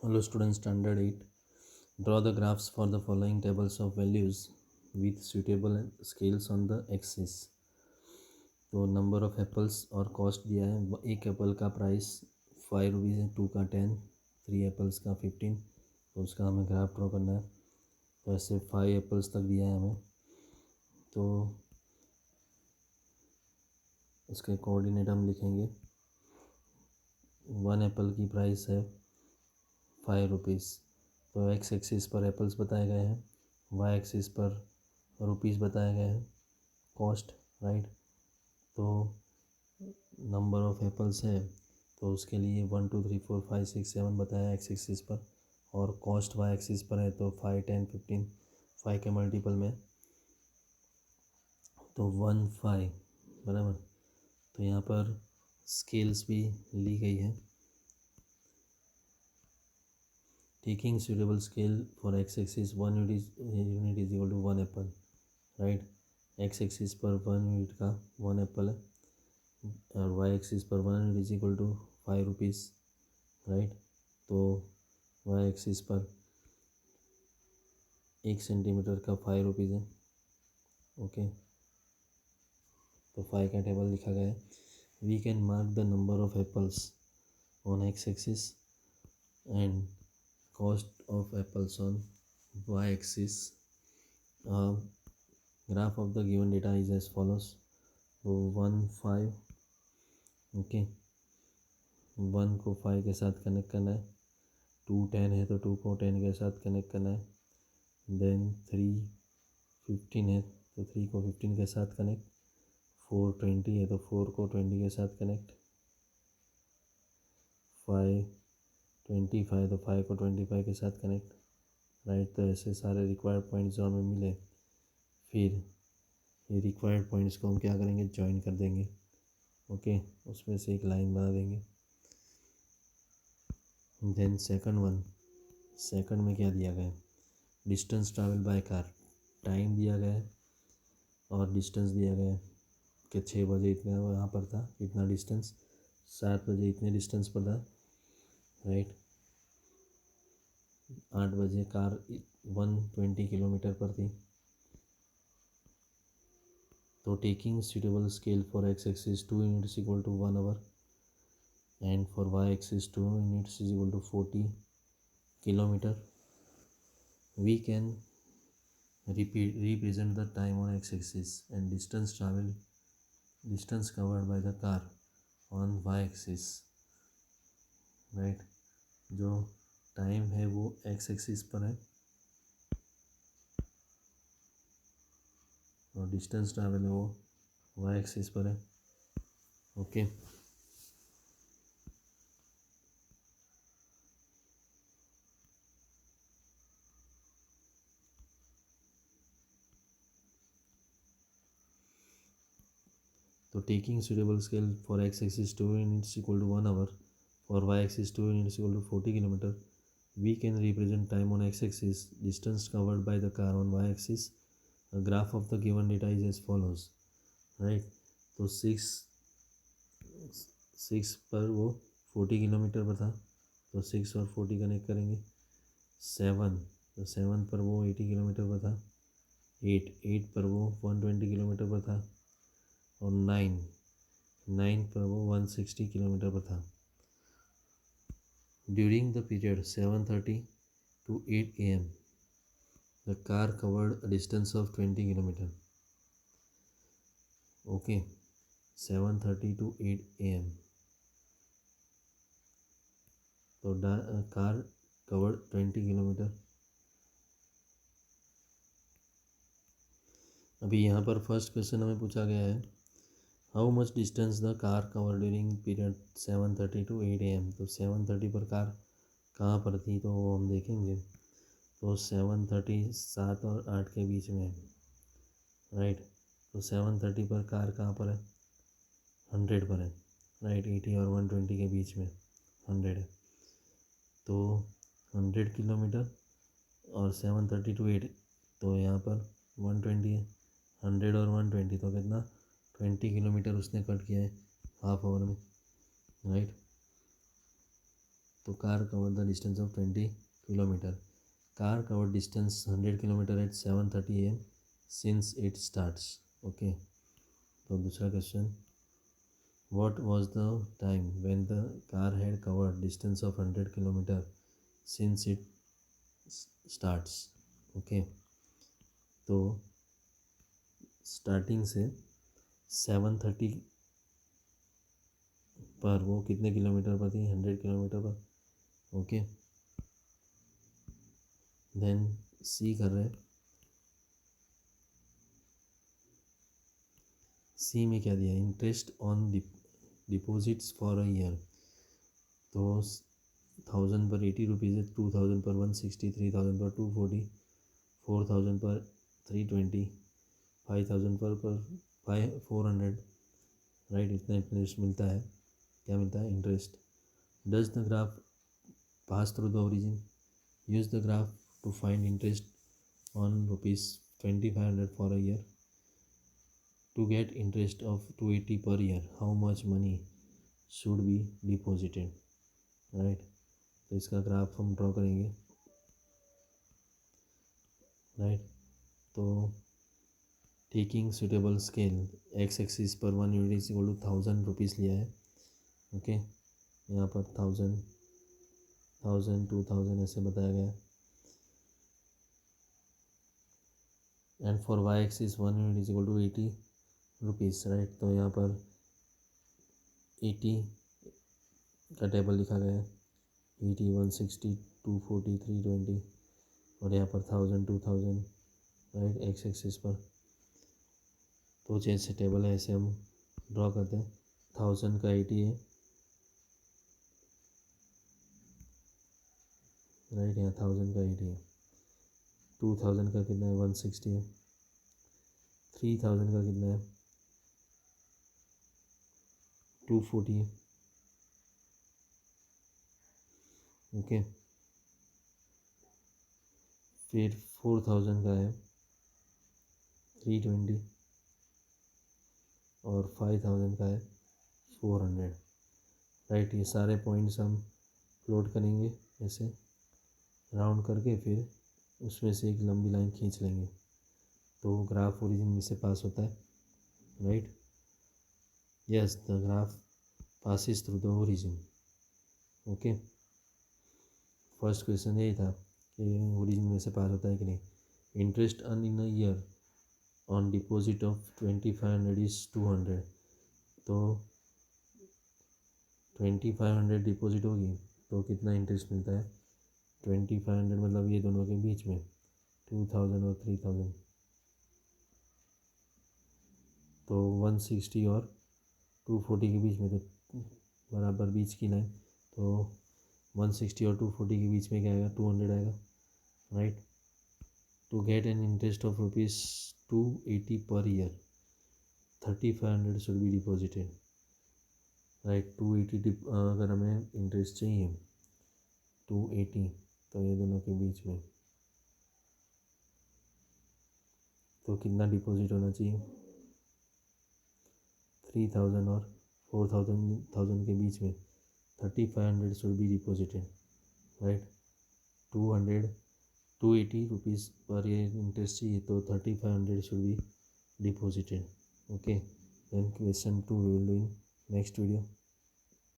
Hello students, standard 8. Draw the graphs for the following tables of values with suitable scales on the axis. तो number of apples और cost दिया है। एक Apple का price 5 rupees है, 2 का 10, 3 apples का 15। तो उसका हमें ग्राफ ड्रॉ करना है। तो ऐसे 5 एप्पल्स तक दिया है हमें, तो उसके कोऑर्डिनेट हम लिखेंगे। 1 एप्पल की प्राइस है 5 रुपीज़। तो एक्स एक्सिस पर एप्पल्स बताए गए हैं, वाई एक्सिस पर रुपीज़ बताए गए हैं, कॉस्ट, राइट। तो नंबर ऑफ़ एप्पल्स है तो उसके लिए 1 2 3 4 5 6 7 बताया एक्स एक्सिस पर, और कॉस्ट वाई एक्सिस पर है तो 5 10 15 5 के मल्टीपल में, तो 1 5 बराबर। तो यहाँ पर स्केल्स भी ली गई है। Taking suitable scale for x axis 1 unit is equal to 1 Apple, right. X axis पर 1 यूनिट का 1 एप्पल है, और वाई एक्सिस पर 1 unit is equal to 5 rupees, right. तो वाई एक्सिस पर 1 सेंटीमीटर का 5 रुपीज़ है, ओके। तो 5 का टेबल लिखा गया है। We can mark the number of apples on X axis and cost of apples on y-axis. Graph of the given data is as follows. So 1 5, okay, 1 को 5 के साथ कनेक्ट करना है, 2 10 है तो 2 को 10 के साथ कनेक्ट करना है, देन 3 15 है तो 3 को 15 के साथ कनेक्ट, 4 20 है तो 4 को 20 के साथ कनेक्ट, 5 25 तो 5 को 25 के साथ कनेक्ट, राइट। तो ऐसे सारे रिक्वायर्ड पॉइंट्स जो हमें मिले, फिर ये रिक्वायर्ड पॉइंट्स को हम क्या करेंगे, ज्वाइन कर देंगे, ओके। उसमें से एक लाइन बना देंगे। देन सेकंड में क्या दिया गया है, distance travel by car, time दिया गया है और डिस्टेंस दिया गया है कि 6 बजे इतना वहाँ पर था, इतना डिस्टेंस, 7 बजे इतने डिस्टेंस पर था, राइट। 8 बजे कार 120 किलोमीटर पर थी। तो taking suitable scale for x axis 2 units equal to 1 hour and for y axis 2 units is equal to 40 kilometer, we can represent the time on x axis and distance covered by the car on y axis, right. जो time है वो x axis पर है और distance travel है वो y axis पर है, ओके। तो taking suitable scale for x axis 2 units equal to 1 hour, for y axis 2 units equal to 40 kilometer, we can represent time on x axis, distance covered by the car on y axis. A graph of the given data is as follows, right। तो 6 पर वो 40 kilometre पर था, तो 6 और 40 connect करेंगे। 7, तो 7 पर वो 80 किलोमीटर पर था। 8 पर वो 120 किलोमीटर पर था, और 9 पर वो 160 किलोमीटर पर था। During the period 7:30 to 8 AM the car covered a distance of 20 kilometer, okay। 7:30 to 8 AM तो कार कवर्ड 20 किलोमीटर। अभी यहाँ पर फर्स्ट क्वेश्चन हमें पूछा गया है, how much distance the car cover during period 7:30 to 8 AM। तो 7:30 पर कार कहाँ पर थी तो वो हम देखेंगे। तो 7:30 7 और 8 के बीच में है, राइट। तो 7:30 पर कार कहाँ पर है, 100 पर है, राइट। 80 और 120 के बीच में 100 है, तो 100 किलोमीटर, और 7:30 to 8 तो यहाँ पर 120 है। 100 और 120 तो कितना, 20 किलोमीटर उसने कट किया है हाफ आवर में, राइट। तो car covered the distance of 20 kilometre. Car covered distance 100 kilometre at 7:30 AM since it starts. Okay. तो दूसरा question, what was the time when the car had covered distance of 100 kilometre since it starts. Okay. तो starting से 7:30 पर वो कितने kilometre पर थी? 100 kilometre पर. ओके. देन सी कर रहे हैं. सी में क्या दिया? Interest on deposits for a year. तो 1000 पर 80 रुपीज़ है, 2000 पर 160, 3000 पर 240, 4000 पर 320, 5000 पर 400. राइट. इतना इंटरेस्ट मिलता है. क्या मिलता है? Interest. Does the graph pass through the origin? Use the graph to find interest on ₹2500 for a year. To get interest of 280 per year, how much money should be deposited? Right. तो इसका graph हम draw करेंगे. Right. तो taking suitable scale, X axis पर 1 unit is equal to 1000 rupees लिया है. Okay. यहाँ पर 1000, 2000 ऐसे बताया गया है. And for Y axis 1 unit is equal to 80 rupees. Right. तो यहाँ पर 80 का टेबल लिखा गया है. 80, 160, 240, 320 और यहाँ पर 1000, 2000. राइट. एक्स एक्सिस पर. तो जैसे टेबल है ऐसे हम ड्रॉ करते हैं. 1000 का 80 है. राइट. यहाँ 1000 का 80 है. 2000 का कितना है? 160 है. 3000 का कितना है? 240 है. ओके. फिर 4000 का है 320 और 5000 का है 400. राइट. ये सारे पॉइंट्स हम प्लॉट करेंगे ऐसे राउंड करके, फिर उसमें से एक लंबी लाइन खींच लेंगे. तो ग्राफ ओरिजिन में से पास होता है. Right. Yes, the graph passes through the origin. Okay. First question यही था कि ओरिजिन में से पास होता है कि नहीं. Interest earn in a year on deposit of 2500 is 200. तो 2500 डिपॉजिट होगी तो कितना इंटरेस्ट मिलता है? 2500 मतलब ये दोनों के बीच में 2000 और 3000. तो 160 और 240 के बीच में, तो बराबर बीच की लाइन. तो 160 और 240 के बीच में क्या आएगा? 200 आएगा. Right. To get an interest of ₹280 per year 3500 should be deposited. Right. 280 अगर हमें इंटरेस्ट चाहिए 280, तो ये दोनों के बीच में तो कितना डिपॉजिट होना चाहिए? 3000 और 4000 के बीच में 3500 should be deposited. Right. 280 rupees per year interest चाहिए तो 3500 should be deposited. Okay. Then question 2 we will do in next video.